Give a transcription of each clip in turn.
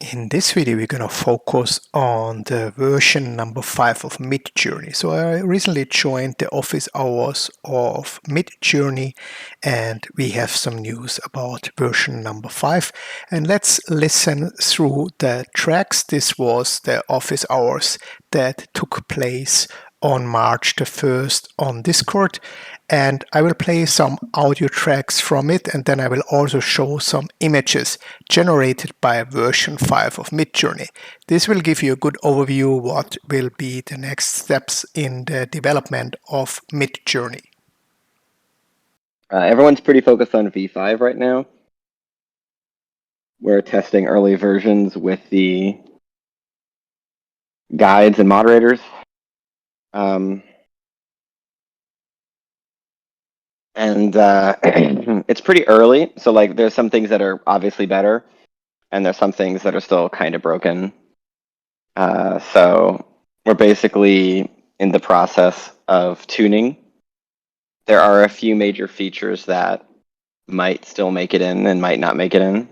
In this video, we're going to focus on the version number 5 of MidJourney. So I recently joined the office hours of MidJourney and we have some news about version number 5. And let's listen through the tracks. This was the office hours that took place on March the 1st on Discord, and I will play some audio tracks from it, and then I will also show some images generated by version 5 of MidJourney. This will give you a good overview what will be the next steps in the development of MidJourney. Everyone's pretty focused on V5 right now. We're testing early versions with the guides and moderators. It's pretty early, so like there's some things that are obviously better, and there's some things that are still kind of broken. So we're basically in the process of tuning. There are a few major features that might still make it in and might not make it in.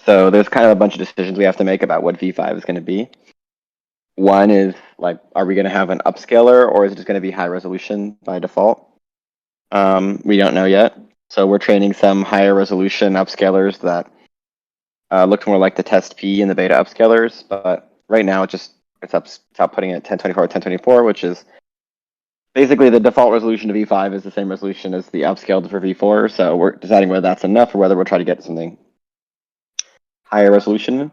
So there's kind of a bunch of decisions we have to make about what V5 is going to be. One is, like, are we going to have an upscaler, or is it just going to be high resolution by default? We don't know yet. So we're training some higher resolution upscalers that look more like the test P and the beta upscalers. But right now, it's outputting at 1024 1024, which is basically the default resolution of V5 is the same resolution as the upscaled for V4. So we're deciding whether that's enough or whether we'll try to get something higher resolution.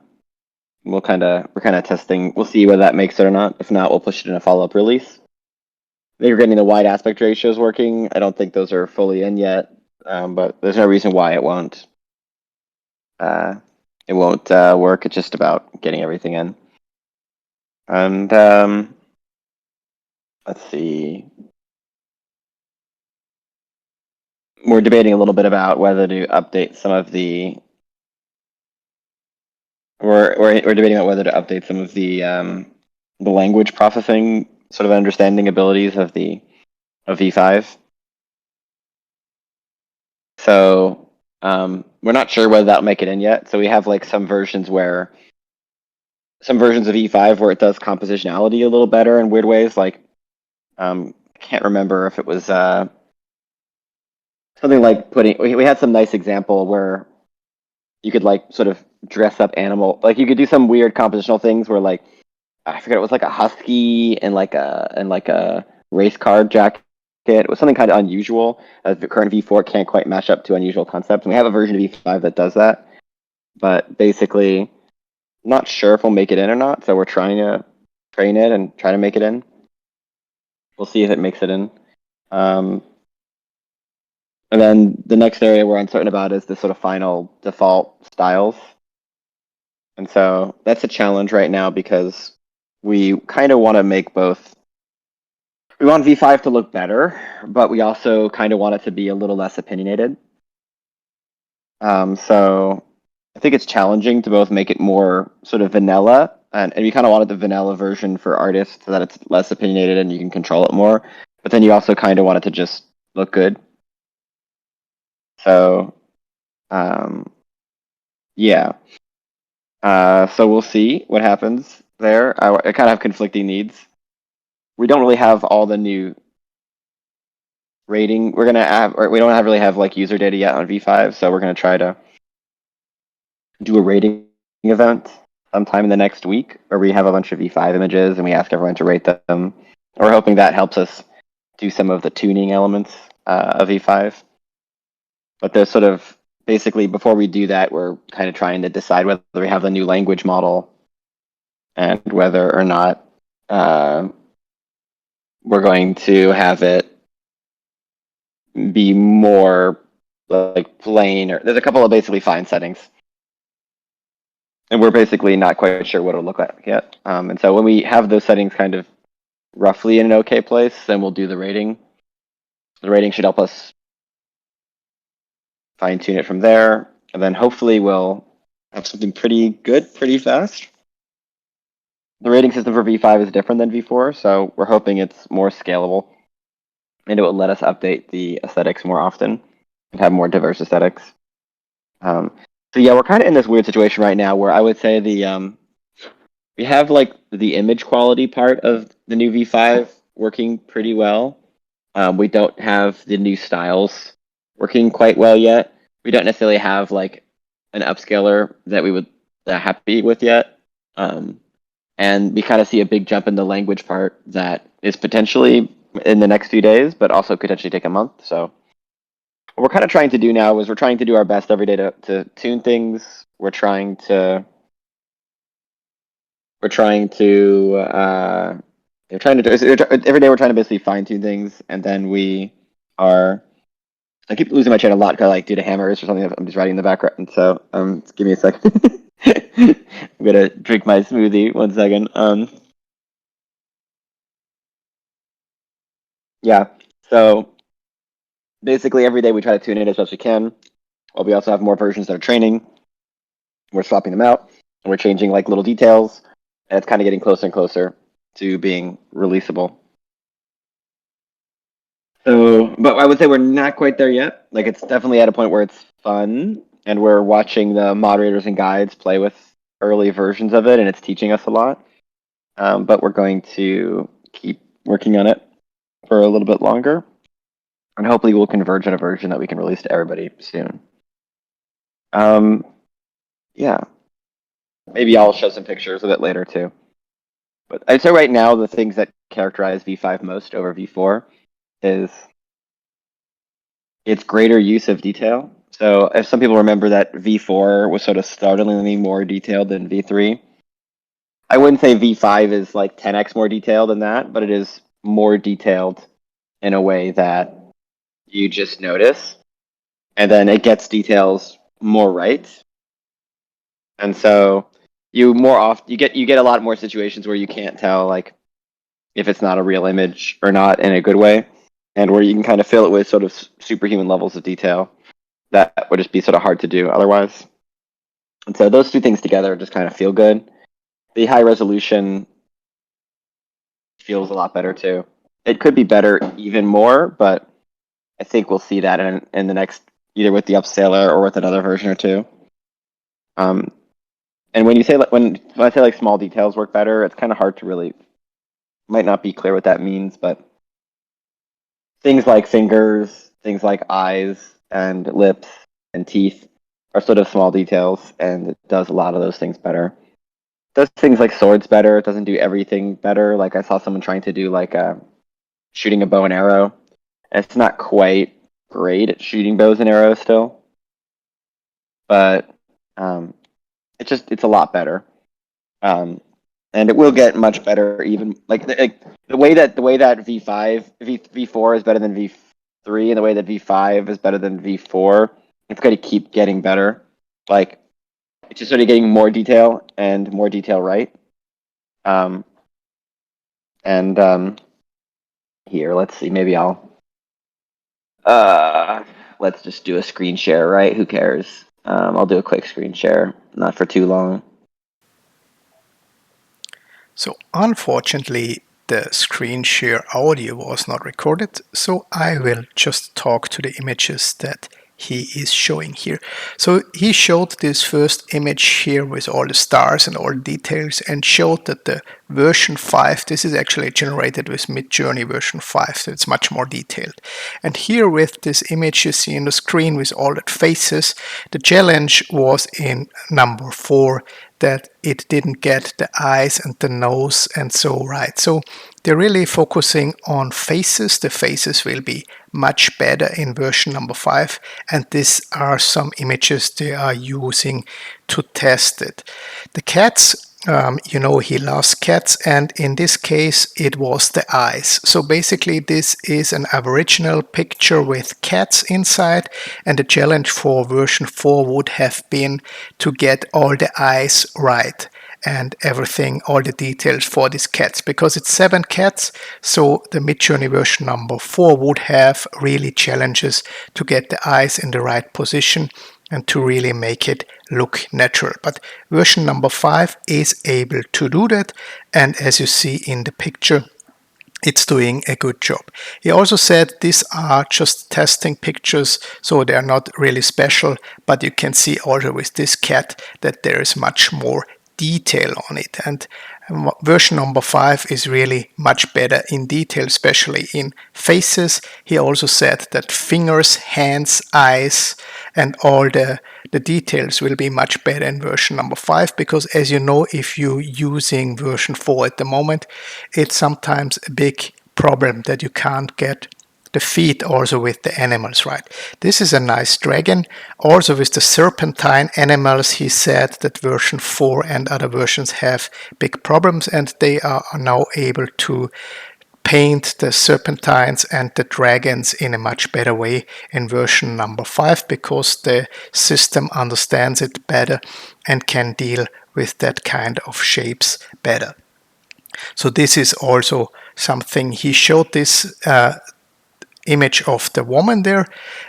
We're kind of testing. We'll see whether that makes it or not. If not, we'll push it in a follow-up release. I think we're getting the wide aspect ratios working. I don't think those are fully in yet, but there's no reason why it won't. It won't work. It's just about getting everything in. And let's see. We're debating a little bit about whether to update some of the. We're debating about whether to update some of the language processing sort of understanding abilities of V5. So we're not sure whether that'll make it in yet. So we have like some versions of E5 where it does compositionality a little better in weird ways. Like I can't remember if it was something like we had some nice example where you could like sort of dress up animal, like you could do some weird compositional things where like I forget, it was like a husky and like a race car jacket. It was something kind of unusual, as the current V4 can't quite match up to unusual concepts. And we have a version of V5 that does that, but basically not sure if we'll make it in or not. So we're trying to train it and try to make it in. We'll see if it makes it in. And then the next area we're uncertain about is the sort of final default styles. And so that's a challenge right now because we kind of want to make both. We want V5 to look better, but we also kind of want it to be a little less opinionated. So I think it's challenging to both make it more sort of vanilla, and we kind of wanted the vanilla version for artists so that it's less opinionated and you can control it more. But then you also kind of want it to just look good. So, yeah. So we'll see what happens there. I kind of have conflicting needs. We don't really have all the new rating. We don't really have like user data yet on V5, so we're gonna try to do a rating event sometime in the next week where we have a bunch of V5 images and we ask everyone to rate them. We're hoping that helps us do some of the tuning elements of V5. But there's sort of basically before we do that, we're kind of trying to decide whether we have the new language model and whether or not we're going to have it be more like plain, or there's a couple of basically fine settings. And we're basically not quite sure what it'll look like yet. And so when we have those settings kind of roughly in an okay place, then we'll do the rating. The rating should help us fine tune it from there. And then hopefully we'll have something pretty good, pretty fast. The rating system for V5 is different than V4, so we're hoping it's more scalable. And it will let us update the aesthetics more often and have more diverse aesthetics. So yeah, we're kind of in this weird situation right now where I would say we have like the image quality part of the new V5 working pretty well. We don't have the new styles working quite well yet. We don't necessarily have like an upscaler that we would happy with yet. And we kind of see a big jump in the language part that is potentially in the next few days, but also could potentially take a month. So what we're kind of trying to do now is we're trying to do our best every day to tune things. We're trying to every day we're trying to basically fine tune things, and then we are. I keep losing my train a lot because I like due to hammers or something. I'm just writing in the background. So give me a second. I'm gonna drink my smoothie. 1 second. Yeah. So basically every day we try to tune it as best we can. Well, we also have more versions that are training. We're swapping them out, and we're changing like little details, and it's kind of getting closer and closer to being releasable. So, but I would say we're not quite there yet. Like, it's definitely at a point where it's fun, and we're watching the moderators and guides play with early versions of it, and it's teaching us a lot. But we're going to keep working on it for a little bit longer, and hopefully we'll converge on a version that we can release to everybody soon. Yeah, maybe I'll show some pictures of it later too. But I'd say right now the things that characterize V5 most over V4 is its greater use of detail. So if some people remember that V4 was sort of startlingly more detailed than V3, I wouldn't say V5 is like 10x more detailed than that, but it is more detailed in a way that you just notice, and then it gets details more right. And so you get a lot more situations where you can't tell like if it's not a real image or not in a good way, and where you can kind of fill it with sort of superhuman levels of detail that would just be sort of hard to do otherwise. And so those two things together just kind of feel good. The high resolution feels a lot better too. It could be better even more, but I think we'll see that in the next, either with the upscaler or with another version or two. And when you say when I say like small details work better, it's kind of hard to really, might not be clear what that means, but things like fingers, things like eyes and lips and teeth are sort of small details, and it does a lot of those things better. It does things like swords better. It doesn't do everything better. Like I saw someone trying to do like shooting a bow and arrow, and it's not quite great at shooting bows and arrows still, but it's a lot better. And it will get much better. Even like the way that V4 is better than V3, and the way that V5 is better than V4, it's going to keep getting better. Like it's just sort of getting more detail and more detail right. Here, let's see. Maybe I'll let's just do a screen share, right? Who cares? I'll do a quick screen share, not for too long. So unfortunately, the screen share audio was not recorded, so I will just talk to the images that he is showing here. So he showed this first image here with all the stars and all the details, and showed that the version 5, this is actually generated with MidJourney version 5, so it's much more detailed. And here with this image you see on the screen with all the faces, the challenge was in number 4, that it didn't get the eyes and the nose and so right. So they're really focusing on faces. The faces will be much better in version number 5, and these are some images they are using to test it. The cats, he loves cats, and in this case it was the eyes. So basically this is an Aboriginal picture with cats inside, and the challenge for version 4 would have been to get all the eyes right and everything, all the details for these cats, because it's 7 cats, so the MidJourney version number 4 would have really challenges to get the eyes in the right position and to really make it look natural. But version number 5 is able to do that, and as you see in the picture, it's doing a good job. He also said these are just testing pictures, so they are not really special, but you can see also with this cat that there is much more detail on it. And version number 5 is really much better in detail, especially in faces. He also said that fingers, hands, eyes, and all the details will be much better in version number 5, because as you know, if you're using version 4 at the moment, it's sometimes a big problem that you can't get the feet also with the animals right. This is a nice dragon. Also with the serpentine animals, he said that version 4 and other versions have big problems, and they are now able to paint the serpentines and the dragons in a much better way in version number 5, because the system understands it better and can deal with that kind of shapes better. So this is also something. He showed this image of the woman there,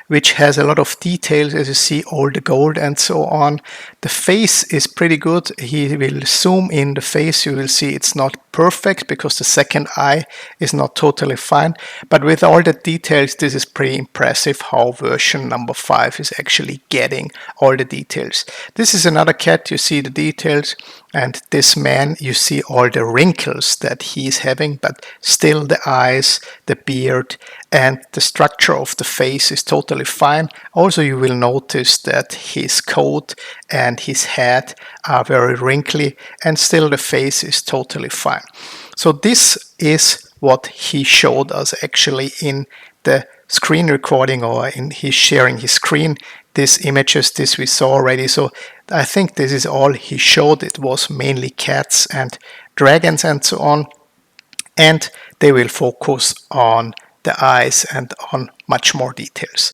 which has a lot of details, as you see, all the gold and so on. The face is pretty good. He will zoom in the face. You will see it's not perfect because the second eye is not totally fine, but with all the details, this is pretty impressive how version number 5 is actually getting all the details. This is another cat. You see the details, and this man, you see all the wrinkles that he's having, but still the eyes, the beard, and the structure of the face is totally fine. Also, you will notice that his coat and his head are very wrinkly, and still the face is totally fine. So this is what he showed us actually in the screen recording, or in his sharing his screen. These images, this we saw already. So I think this is all he showed. It was mainly cats and dragons and so on, and they will focus on the eyes and on much more details.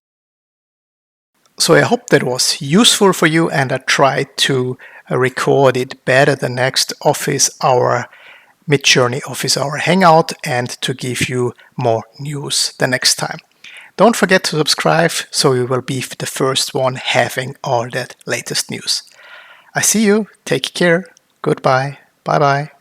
So I hope that was useful for you, and I tried to record it better the next office hour, MidJourney office hour hangout, and to give you more news the next time. Don't forget to subscribe so you will be the first one having all that latest news. I see you. Take care. Goodbye. Bye bye.